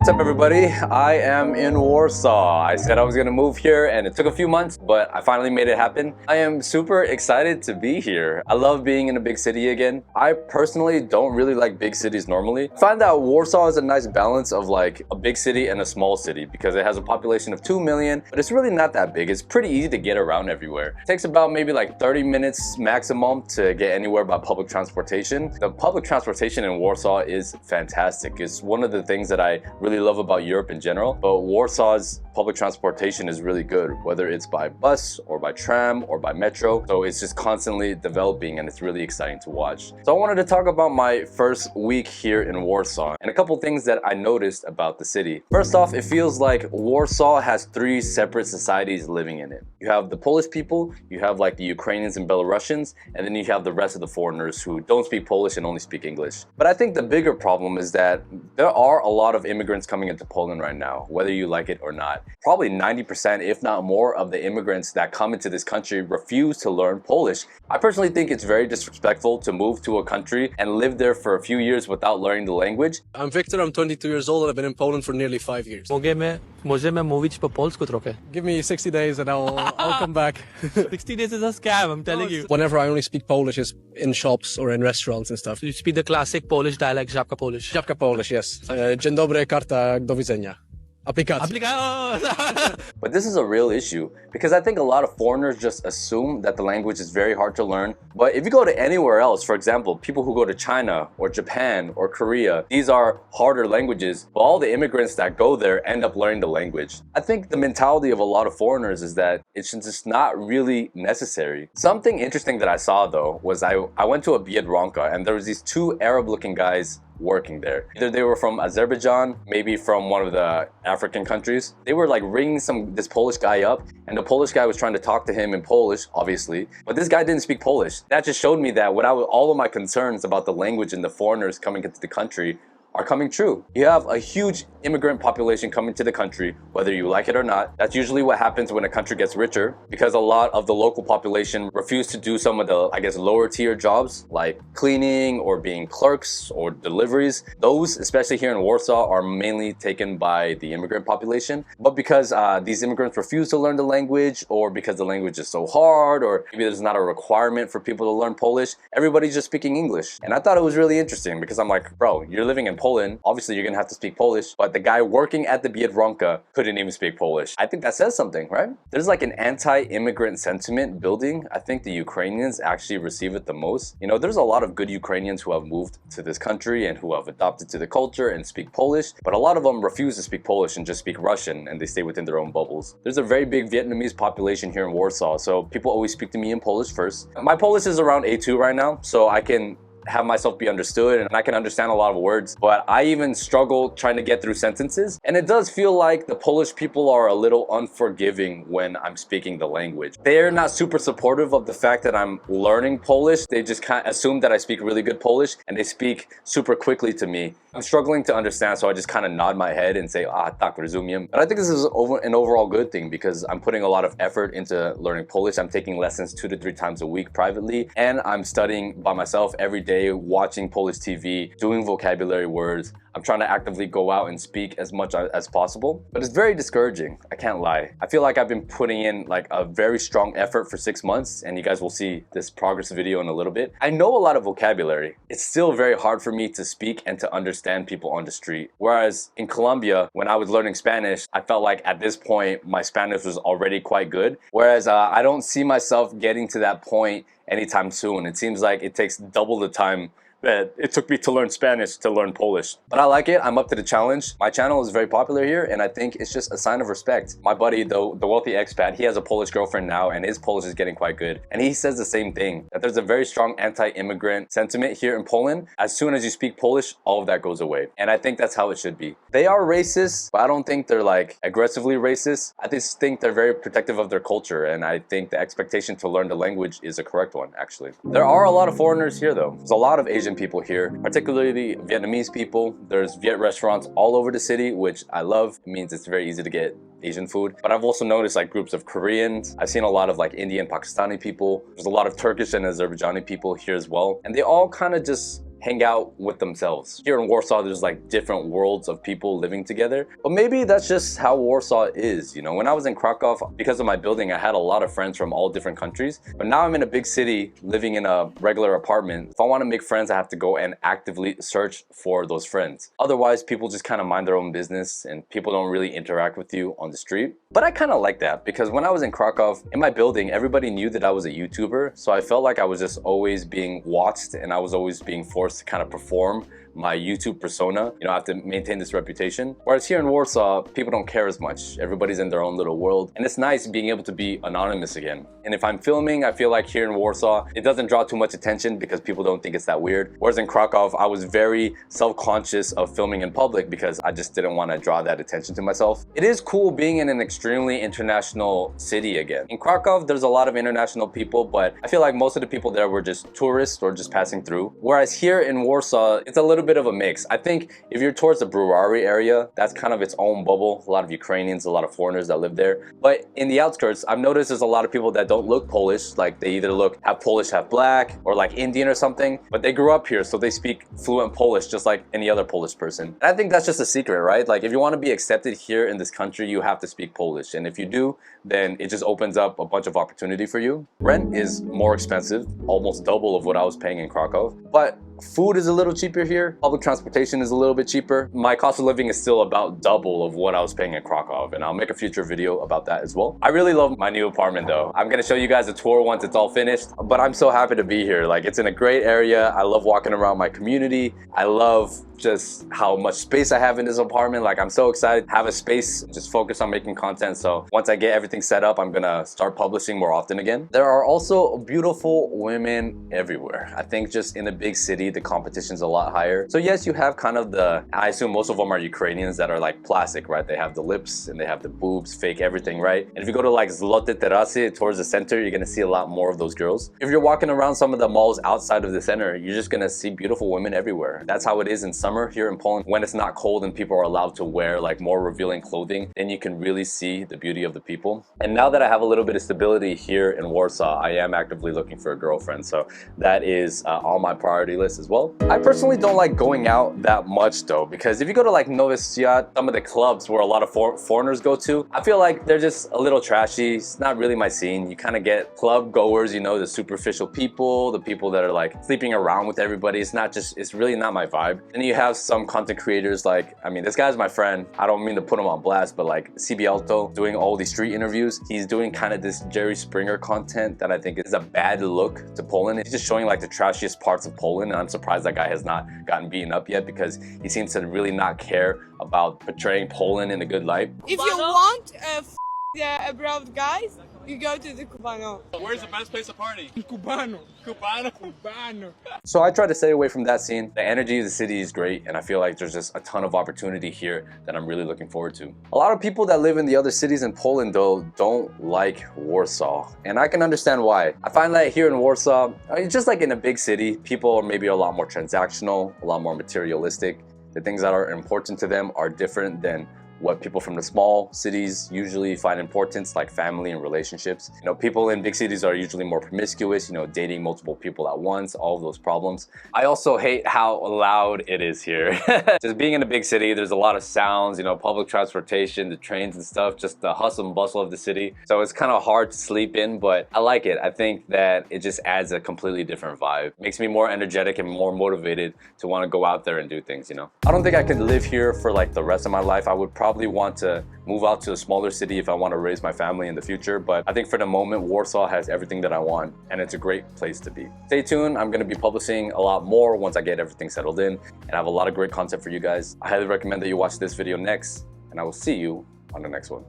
What's up everybody? I am in Warsaw. I said I was gonna move here and it took a few months, but I finally made it happen. I am super excited to be here. I love being in a big city again. I personally don't really like big cities normally. I find that Warsaw is a nice balance of like a big city and a small city because it has a population of 2 million, but it's really not that big. It's pretty easy to get around everywhere. It takes about maybe like 30 minutes maximum to get anywhere by public transportation. The public transportation in Warsaw is fantastic. It's one of the things that I really love about Europe in general, but Warsaw's public transportation is really good, whether it's by bus or by tram or by metro. So it's just constantly developing and it's really exciting to watch. So I wanted to talk about my first week here in Warsaw and a couple things that I noticed about the city. First off, it feels like Warsaw has 3 separate societies living in it. You have the Polish people, you have like the Ukrainians and Belarusians, and then you have the rest of the foreigners who don't speak Polish and only speak English. But I think the bigger problem is that there are a lot of immigrants coming into Poland right now, whether you like it or not. Probably 90%, if not more, of the immigrants that come into this country refuse to learn Polish. I personally think it's very disrespectful to move to a country and live there for a few years without learning the language. I'm Victor, I'm 22 years old and I've been in Poland for nearly 5 years. Możemy mówić po polsku trochę. Give me 60 days and I'll come back. 60 days is a scam, I'm telling you. Whenever I only speak Polish is in shops or in restaurants and stuff. You speak the classic Polish dialect, Żabka Polish. Żabka Polish, yes. Dzień dobry, karta, do widzenia. Applicacja. But this is a real issue because I think a lot of foreigners just assume that the language is very hard to learn. But if you go to anywhere else, for example, people who go to China or Japan or Korea, these are harder languages, but all the immigrants that go there end up learning the language. I think the mentality of a lot of foreigners is that it's just not really necessary. Something interesting that I saw though was I went to a Biedronka and there was these 2 Arab-looking guys working there. Either they were from Azerbaijan, maybe from one of the African countries. They were like ringing this Polish guy up and the Polish guy was trying to talk to him in Polish, obviously, but this guy didn't speak Polish. That just showed me that all of my concerns about the language and the foreigners coming into the country are coming true. You have a huge immigrant population coming to the country, whether you like it or not. That's usually what happens when a country gets richer because a lot of the local population refuse to do some of the, I guess, lower tier jobs like cleaning or being clerks or deliveries. Those, especially here in Warsaw, are mainly taken by the immigrant population. But because these immigrants refuse to learn the language or because the language is so hard or maybe there's not a requirement for people to learn Polish, everybody's just speaking English. And I thought it was really interesting because I'm like, bro, you're living in Poland, obviously you're gonna have to speak Polish, but the guy working at the Biedronka couldn't even speak Polish. I think that says something, right? There's like an anti-immigrant sentiment building. I think the Ukrainians actually receive it the most. You know, there's a lot of good Ukrainians who have moved to this country and who have adopted to the culture and speak Polish, but a lot of them refuse to speak Polish and just speak Russian and they stay within their own bubbles. There's a very big Vietnamese population here in Warsaw, so people always speak to me in Polish first. My Polish is around A2 right now, so I can have myself be understood and I can understand a lot of words, but I even struggle trying to get through sentences. And it does feel like the Polish people are a little unforgiving when I'm speaking the language. They're not super supportive of the fact that I'm learning Polish. They just kind of assume that I speak really good Polish and they speak super quickly to me. I'm struggling to understand, so I just kind of nod my head and say, tak, rozumiem. But I think this is an overall good thing because I'm putting a lot of effort into learning Polish. I'm taking lessons 2 to 3 times a week privately, and I'm studying by myself every day, watching Polish TV, doing vocabulary words. I'm trying to actively go out and speak as much as possible, but it's very discouraging. I can't lie. I feel like I've been putting in like a very strong effort for 6 months, and you guys will see this progress video in a little bit. I know a lot of vocabulary. It's still very hard for me to speak and to understand people on the street. Whereas in Colombia, when I was learning Spanish, I felt like at this point, my Spanish was already quite good. Whereas I don't see myself getting to that point anytime soon. It seems like it takes double the time that it took me to learn Spanish to learn Polish. But I like it. I'm up to the challenge. My channel is very popular here and I think it's just a sign of respect. My buddy, the wealthy expat, he has a Polish girlfriend now and his Polish is getting quite good. And he says the same thing, that there's a very strong anti-immigrant sentiment here in Poland. As soon as you speak Polish, all of that goes away. And I think that's how it should be. They are racist, but I don't think they're like aggressively racist. I just think they're very protective of their culture. And I think the expectation to learn the language is a correct one, actually. There are a lot of foreigners here though. There's a lot of Asian people here, particularly Vietnamese people. There's Viet restaurants all over the city, which I love. It means it's very easy to get Asian food. But I've also noticed like groups of Koreans. I've seen a lot of like Indian, Pakistani people. There's a lot of Turkish and Azerbaijani people here as well. And they all kind of just hang out with themselves. Here in Warsaw, there's like different worlds of people living together. But maybe that's just how Warsaw is, you know? When I was in Krakow, because of my building, I had a lot of friends from all different countries. But now I'm in a big city, living in a regular apartment. If I want to make friends, I have to go and actively search for those friends. Otherwise, people just kind of mind their own business and people don't really interact with you on the street. But I kind of like that because when I was in Krakow, in my building, everybody knew that I was a YouTuber. So I felt like I was just always being watched and I was always being forced to kind of perform my YouTube persona. You know, I have to maintain this reputation. Whereas here in Warsaw, people don't care as much. Everybody's in their own little world. And it's nice being able to be anonymous again. And if I'm filming, I feel like here in Warsaw, it doesn't draw too much attention because people don't think it's that weird. Whereas in Krakow, I was very self-conscious of filming in public because I just didn't want to draw that attention to myself. It is cool being in an extremely international city again. In Krakow, there's a lot of international people, but I feel like most of the people there were just tourists or just passing through. Whereas here in Warsaw, it's a little bit of a mix. I think if you're towards the brewery area, that's kind of its own bubble. A lot of Ukrainians, a lot of foreigners that live there. But in the outskirts, I've noticed there's a lot of people that don't look Polish. Like they either look half Polish, half black, or like Indian or something, but they grew up here, so they speak fluent Polish just like any other Polish person. And I think that's just a secret, right? Like if you want to be accepted here in this country, you have to speak Polish. And if you do, then it just opens up a bunch of opportunity for you. Rent is more expensive, almost double of what I was paying in Krakow. But food is a little cheaper here. Public transportation is a little bit cheaper. My cost of living is still about double of what I was paying in Krakow, and I'll make a future video about that as well. I really love my new apartment though. I'm gonna show you guys a tour once it's all finished, but I'm so happy to be here. Like it's in a great area. I love walking around my community. I love just how much space I have in this apartment. Like I'm so excited to have a space, just focus on making content. So once I get everything set up, I'm gonna start publishing more often again. There are also beautiful women everywhere. I think just in a big city, the competition's a lot higher. So yes, you have kind of I assume most of them are Ukrainians that are like plastic, right? They have the lips and they have the boobs, fake everything, right? And if you go to like Zlote Terasy towards the center, you're gonna see a lot more of those girls. If you're walking around some of the malls outside of the center, you're just gonna see beautiful women everywhere. That's how it is in summer here in Poland. When it's not cold and people are allowed to wear like more revealing clothing, then you can really see the beauty of the people. And now that I have a little bit of stability here in Warsaw, I am actively looking for a girlfriend. So that is on my priority list as well. I personally don't like going out that much though, because if you go to like Nowy Świat, some of the clubs where a lot of foreigners go to, I feel like they're just a little trashy. It's not really my scene. You kind of get club goers, you know, the superficial people, the people that are like sleeping around with everybody. It's really not my vibe. And you have some content creators like, I mean, this guy's my friend. I don't mean to put him on blast, but like CB Alto doing all these street interviews. He's doing kind of this Jerry Springer content that I think is a bad look to Poland. He's just showing like the trashiest parts of Poland, and I'm surprised that guy has not gotten beaten up yet because he seems to really not care about portraying Poland in a good light. If you want the abroad guys, you go to the Cubano. Where's the best place to party? Cubano. Cubano. Cubano. So I try to stay away from that scene. The energy of the city is great, and I feel like there's just a ton of opportunity here that I'm really looking forward to. A lot of people that live in the other cities in Poland though don't like Warsaw, and I can understand why. I find that here in Warsaw, it's just like in a big city, people are maybe a lot more transactional, a lot more materialistic. The things that are important to them are different than what people from the small cities usually find importance, like family and relationships. You know, people in big cities are usually more promiscuous, you know, dating multiple people at once, all of those problems. I also hate how loud it is here. Just being in a big city, there's a lot of sounds, you know, public transportation, the trains and stuff, just the hustle and bustle of the city. So it's kind of hard to sleep in, but I like it. I think that it just adds a completely different vibe. Makes me more energetic and more motivated to want to go out there and do things, you know. I don't think I could live here for like the rest of my life. I would probably want to move out to a smaller city if I want to raise my family in the future, but I think for the moment Warsaw has everything that I want and it's a great place to be. Stay tuned, I'm going to be publishing a lot more once I get everything settled in, and I have a lot of great content for you guys. I highly recommend that you watch this video next, and I will see you on the next one.